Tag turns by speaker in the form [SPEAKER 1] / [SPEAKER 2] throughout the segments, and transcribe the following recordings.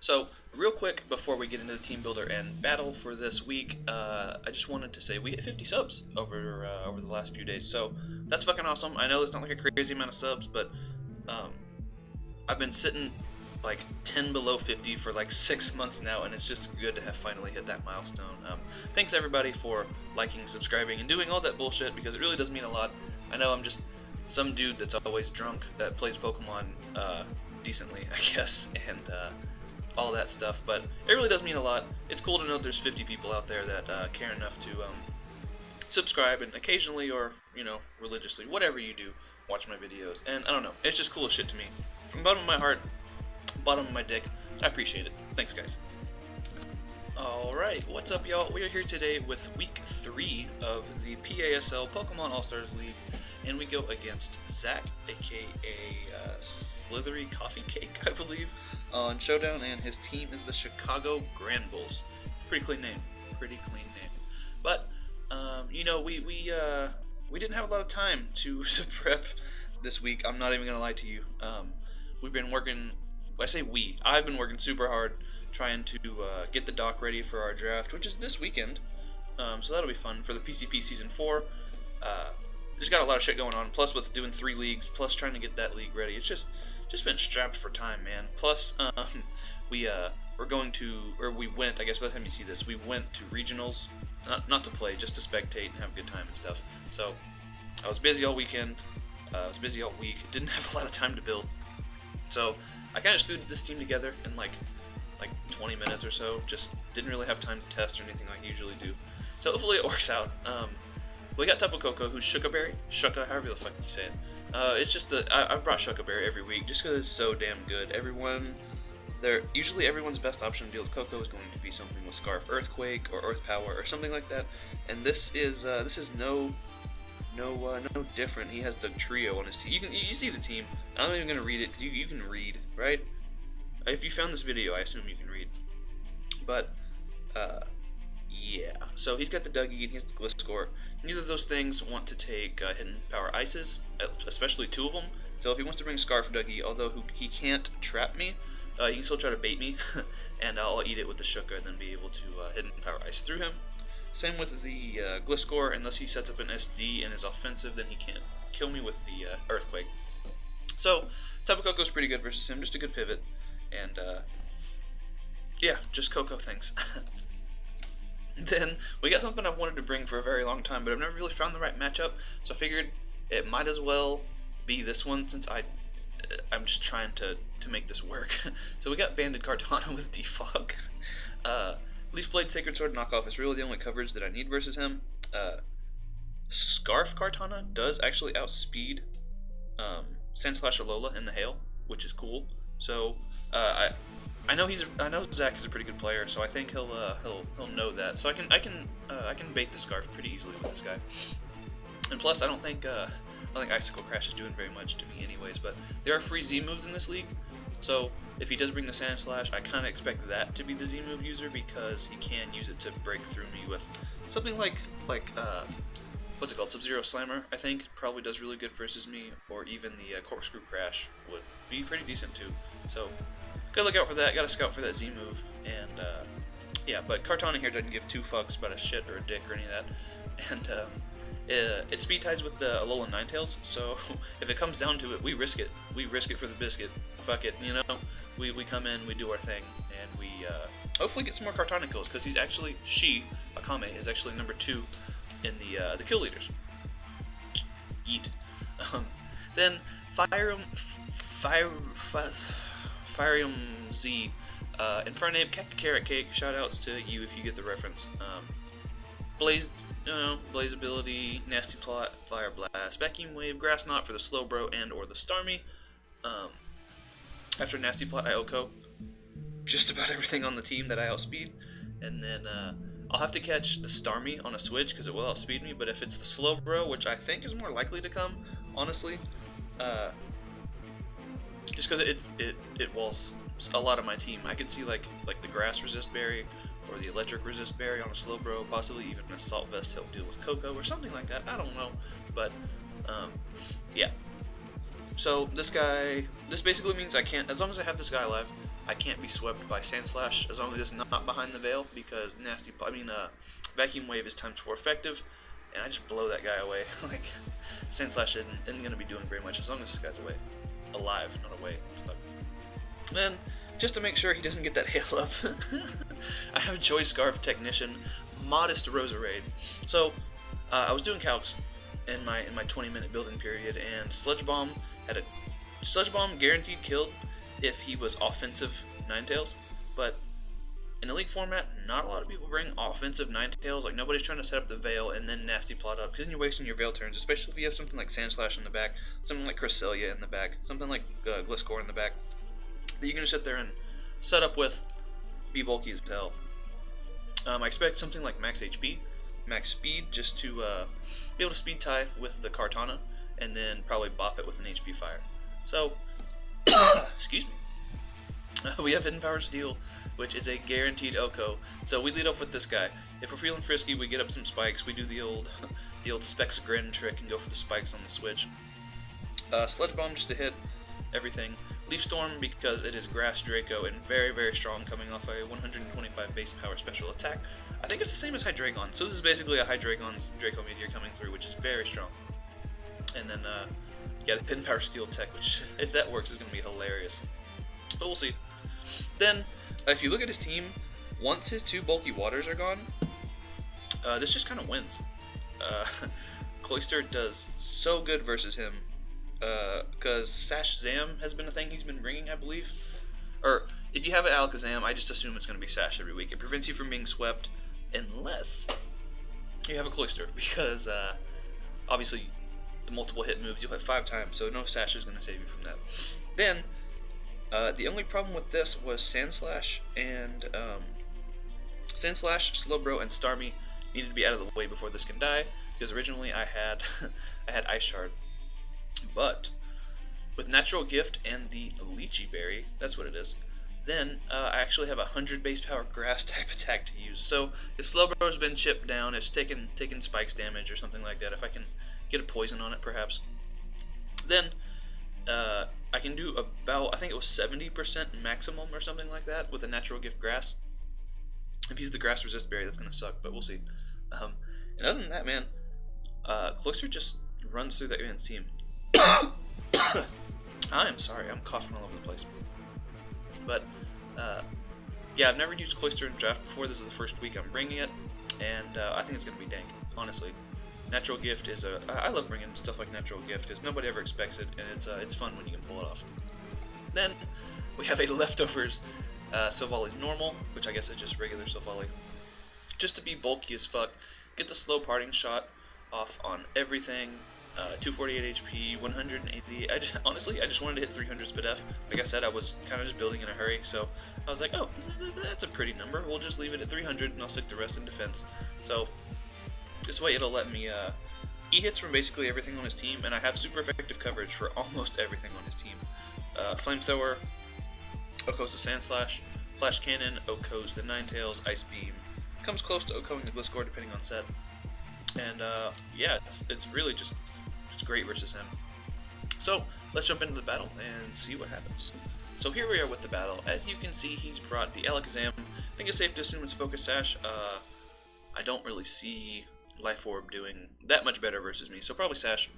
[SPEAKER 1] So, real quick before we get into the team builder and battle for this week, I just wanted to say we hit 50 subs over the last few days. So that's fucking awesome. I know it's not like a crazy amount of subs, but I've been sitting like 10 below 50 for like 6 months now, and it's just good to have finally hit that milestone. Thanks everybody for liking, subscribing, and doing all that bullshit, because it really does mean a lot. I know I'm just some dude that's always drunk that plays Pokemon decently, I guess, and all that stuff, but it really does mean a lot. It's cool to know there's 50 people out there that care enough to subscribe and occasionally, or religiously, whatever you do, watch my videos. And I don't know, it's just cool as shit to me. From the bottom of my heart, bottom of my dick, I appreciate it. Thanks, guys. Alright, what's up, y'all? We are here today with week 3 of the PASL Pokemon All-Stars League, and we go against Zach, aka Slithery Coffee Cake, I believe, on Showdown, and his team is the Chicago Granbulls. Pretty clean name. But we didn't have a lot of time to prep this week. I'm not even gonna lie to you. We've been working. I've been working super hard trying to get the dock ready for our draft, which is this weekend. So that'll be fun for the PCP Season 4. Just got a lot of shit going on. Plus, with doing 3 leagues, plus trying to get that league ready. It's just been strapped for time, man. Plus, we went, I guess by the time you see this, we went to regionals, not to play, just to spectate and have a good time and stuff. So, I was busy all weekend, I was busy all week, didn't have a lot of time to build. So, I kind of just threw this team together in like 20 minutes or so, just didn't really have time to test or anything like I usually do. So, hopefully it works out. We got Tapu Koko, who's Shukaberry, however the fuck you say it. It's just that I've brought Shukaberry every week just because it's so damn good. Usually everyone's best option to deal with Koko is going to be something with Scarf Earthquake or Earth Power or something like that. And this is no different. He has the trio on his team. You see the team. I'm not even gonna read it because you can read, right? If you found this video, I assume you can read. But yeah. So he's got the Dougie and he has the Gliscor. Neither of those things want to take Hidden Power Ices, especially 2 of them. So if he wants to bring Scarf Dougie, although he can't trap me, he can still try to bait me, and I'll eat it with the Shuka and then be able to Hidden Power Ice through him. Same with the Gliscor, unless he sets up an SD and is offensive, then he can't kill me with the Earthquake. So Tapu Koko's pretty good versus him, just a good pivot, and yeah, just Koko things. Then we got something I've wanted to bring for a very long time, but I've never really found the right matchup, so I figured it might as well be this one, since I'm just trying to make this work. So we got Banded Kartana with Defog. Leaf Blade Sacred Sword knockoff is really the only coverage that I need versus him. Scarf Kartana does actually outspeed Sandslash Alola in the Hail, which is cool. So I know Zach is a pretty good player, so I think he'll know that. So I can bait the Scarf pretty easily with this guy. And plus, I think Icicle Crash is doing very much to me anyways. But there are free Z moves in this league, so if he does bring the Sandslash, I kind of expect that to be the Z move user, because he can use it to break through me with something like what's it called, Sub-Zero Slammer. I think probably does really good versus me, or even the Corkscrew Crash would be pretty decent too. So gotta look out for that. Gotta scout for that Z move, and yeah. But Kartana here doesn't give 2 fucks about a shit or a dick or any of that, and it speed ties with the Alolan Ninetales. So if it comes down to it, we risk it. We risk it for the biscuit. Fuck it, We come in, we do our thing, and we hopefully get some more Kartana kills, because Akame is actually number 2 in the kill leaders. Eat. Then Firium Z, Infernape, Carrot Cake, shoutouts to you if you get the reference. Blaze ability, Nasty Plot, Fire Blast, Vacuum Wave, Grass Knot for the Slowbro and or the Starmie. After Nasty Plot, I OHKO just about everything on the team that I outspeed, and then I'll have to catch the Starmie on a switch because it will outspeed me. But if it's the Slowbro, which I think is more likely to come, honestly, just because it walls a lot of my team. I could see like the Grass Resist Berry or the Electric Resist Berry on a Slowbro, possibly even an Assault Vest to help deal with Koko or something like that. I don't know, but yeah. So this basically means I can't, as long as I have this guy alive, I can't be swept by Sand Slash as long as it's not behind the veil, because Vacuum Wave is ×4 effective, and I just blow that guy away. Like, Sand Slash isn't going to be doing very much as long as this guy's away. Alive, not away. But then, just to make sure he doesn't get that hail up, I have Choice Scarf Technician, modest Rosa Raid. So, I was doing calcs in my 20-minute building period, and Sludge Bomb guaranteed killed if he was offensive Ninetales, but in the league format, not a lot of people bring offensive Ninetales. Like, nobody's trying to set up the Veil and then Nasty Plot up, because then you're wasting your Veil turns, especially if you have something like Sand Slash in the back, something like Cresselia in the back, something like Gliscor in the back, that you can just sit there and set up with, be bulky as hell. I expect something like max HP, max speed, just to be able to speed tie with the Kartana, and then probably bop it with an HP Fire. So, excuse me. We have Hidden Power Steel, which is a guaranteed OHKO. So we lead off with this guy. If we're feeling frisky, we get up some spikes. We do the old Specs Grin trick and go for the spikes on the switch. Sludge Bomb just to hit everything. Leaf Storm because it is Grass Draco and very, very strong, coming off a 125 base power special attack. I think it's the same as Hydreigon. So this is basically a Hydreigon's Draco Meteor coming through, which is very strong. And then, yeah, the Hidden Power Steel tech, which, if that works, is going to be hilarious. But we'll see. Then, if you look at his team, once his 2 bulky waters are gone, this just kind of wins. Cloyster does so good versus him, because Sash Zam has been a thing he's been bringing, I believe. Or, if you have an Alakazam, I just assume it's going to be Sash every week. It prevents you from being swept, unless you have a Cloyster, because, obviously, the multiple hit moves, you'll hit 5 times, so no Sash is going to save you from that. Then, the only problem with this was Sand Slash, Slowbro, and Starmie needed to be out of the way before this can die, because originally I had Ice Shard. But with Natural Gift and the Lychee Berry, that's what it is, then I actually have a 100 base power grass type attack to use. So if Slowbro's been chipped down, it's taken spikes damage or something like that, if I can get a poison on it perhaps, then I can do about, I think it was 70% maximum or something like that with a Natural Gift Grass. If he's the Grass Resist Berry, that's going to suck, but we'll see. And other than that, man, Cloyster just runs through that man's team. I am sorry, I'm coughing all over the place. But, yeah, I've never used Cloyster in draft before. This is the first week I'm bringing it, and I think it's going to be dank, honestly. Natural Gift is I love bringing stuff like Natural Gift because nobody ever expects it, and it's fun when you can pull it off. Then we have a Leftovers Silvally Normal, which I guess is just regular Silvally. Just to be bulky as fuck, get the slow parting shot off on everything. 248 HP, 180. Honestly, I just wanted to hit 300 SpDef. Like I said, I was kind of just building in a hurry, so I was like, oh, that's a pretty number. We'll just leave it at 300, and I'll stick the rest in defense. So this way it'll let me E-hits from basically everything on his team, and I have super effective coverage for almost everything on his team. Flamethrower, OHKO's the Sand Slash, Flash Cannon, OHKO's the Ninetales, Ice Beam. Comes close to OHKOing the Gliscor depending on set. And yeah, it's really just great versus him. So let's jump into the battle and see what happens. So here we are with the battle. As you can see, he's brought the Alakazam. I think it's safe to assume it's Focus Sash. I don't really see Life Orb doing that much better versus me, so probably Sash.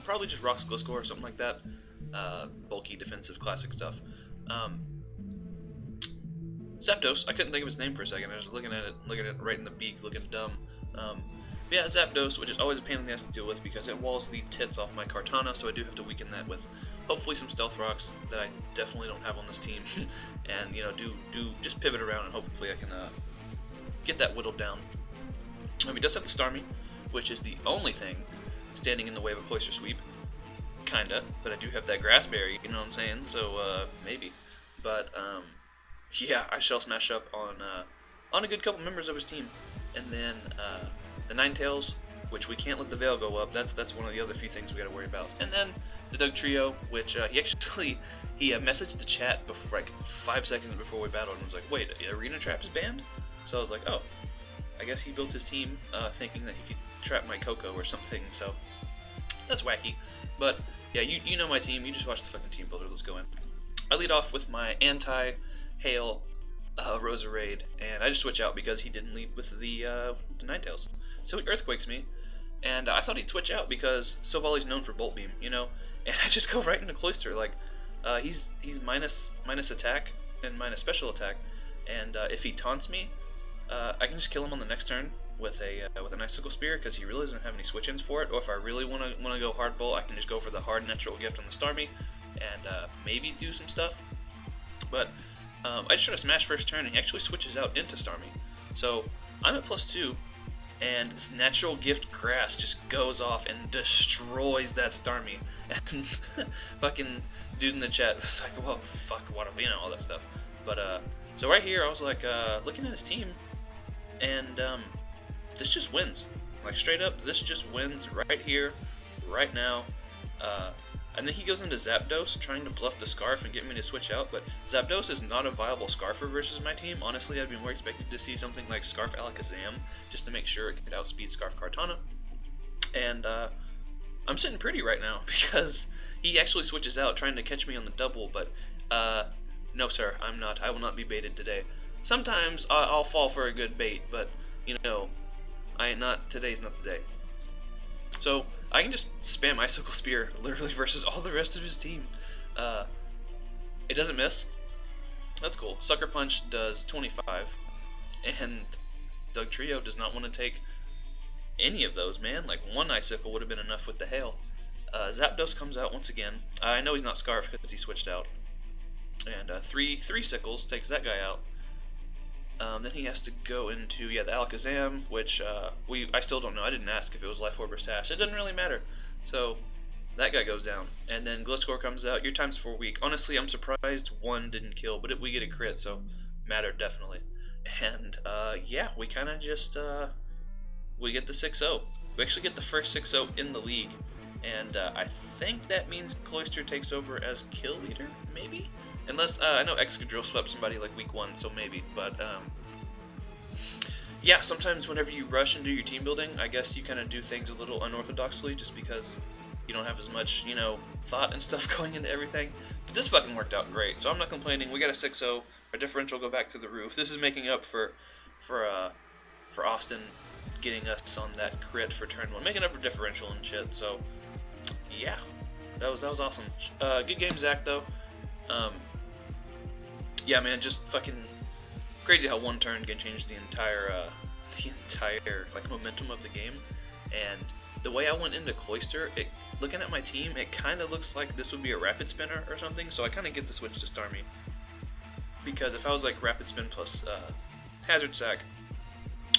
[SPEAKER 1] Probably just Rocks Gliscor or something like that. Bulky, defensive, classic stuff. Zapdos, I couldn't think of his name for a second. I was looking at it right in the beak, looking dumb. Yeah, Zapdos, which is always a pain in the ass to deal with because it walls the tits off my Kartana, so I do have to weaken that with hopefully some Stealth Rocks that I definitely don't have on this team, and, you know, do just pivot around and hopefully I can get that whittled down. He does have the Starmie, which is the only thing standing in the way of a Cloyster sweep, kinda, but I do have that Grass Berry, you know what I'm saying, so maybe. But yeah, I shall smash up on a good couple members of his team, and then the Ninetales, which we can't let the Veil go up. That's one of the other few things we got to worry about. And then the Doug Trio, which he messaged the chat before, like 5 seconds before we battled, and was like, "Wait, Arena Trap is banned?" So I was like, "Oh, I guess he built his team thinking that he could trap my Coco or something." So that's wacky. But yeah, you know my team. You just watch the fucking team builder. Let's go in. I lead off with my anti-hail Roserade, and I just switch out because he didn't lead with the Ninetales. So he Earthquakes me, and I thought he'd switch out because Silvali's known for Bolt Beam, you know? And I just go right into Cloyster. Like, he's minus attack and minus special attack, and if he taunts me, I can just kill him on the next turn with an Icicle Spear because he really doesn't have any switch-ins for it. Or if I really want to go hard bolt, I can just go for the hard natural gift on the Starmie and maybe do some stuff. But I just try to smash first turn, and he actually switches out into Starmie. So I'm at +2, and this natural gift grass just goes off and destroys that Starmie. And fucking dude in the chat was like, well, fuck, what, you know, all that stuff. But so right here, I was like looking at his team, and this just wins. Like, straight up, this just wins right here, right now. And then he goes into Zapdos, trying to bluff the Scarf and get me to switch out, but Zapdos is not a viable Scarfer versus my team. Honestly, I'd be more expected to see something like Scarf Alakazam, just to make sure it could outspeed Scarf Kartana. And I'm sitting pretty right now, because he actually switches out, trying to catch me on the double, but no sir, I'm not. I will not be baited today. Sometimes I'll fall for a good bait, but, you know, today's not the day. So I can just spam Icicle Spear literally versus all the rest of his team. It doesn't miss. That's cool. Sucker Punch does 25, and Doug Trio does not want to take any of those, man. Like, one Icicle would have been enough with the hail. Zapdos comes out once again. I know he's not Scarf because he switched out. And three Sickles takes that guy out. Then he has to go into, the Alakazam, which I still don't know. I didn't ask if it was Life Orb or Sash. It doesn't really matter. So that guy goes down. And then Gliscor comes out. Your time's 4 weak. Honestly, I'm surprised one didn't kill, but we get a crit, so mattered definitely. And yeah, we kind of just we get the 6-0. We actually get the first 6-0 in the league. And I think that means Cloyster takes over as kill leader, maybe? Unless, I know Excadrill swept somebody like week 1, so maybe, but, yeah, sometimes whenever you rush and do your team building, I guess you kind of do things a little unorthodoxly just because you don't have as much, you know, thought and stuff going into everything. But this fucking worked out great, so I'm not complaining. We got a 6-0, our differential go back to the roof. This is making up for Austin getting us on that crit for turn 1, making up for differential and shit, so, yeah, that was awesome. Good game, Zach, though. Yeah, man, just fucking crazy how one turn can change the entire like momentum of the game. And the way I went into Cloyster, looking at my team, it kind of looks like this would be a Rapid Spinner or something. So I kind of get the switch to Starmie, because if I was like Rapid Spin plus Hazard Sack,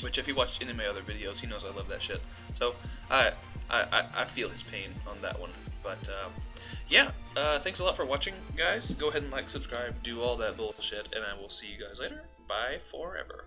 [SPEAKER 1] which if he watched any of my other videos, he knows I love that shit. So I feel his pain on that one, but. Yeah, thanks a lot for watching, guys. Go ahead and like, subscribe, do all that bullshit, and I will see you guys later. Bye forever.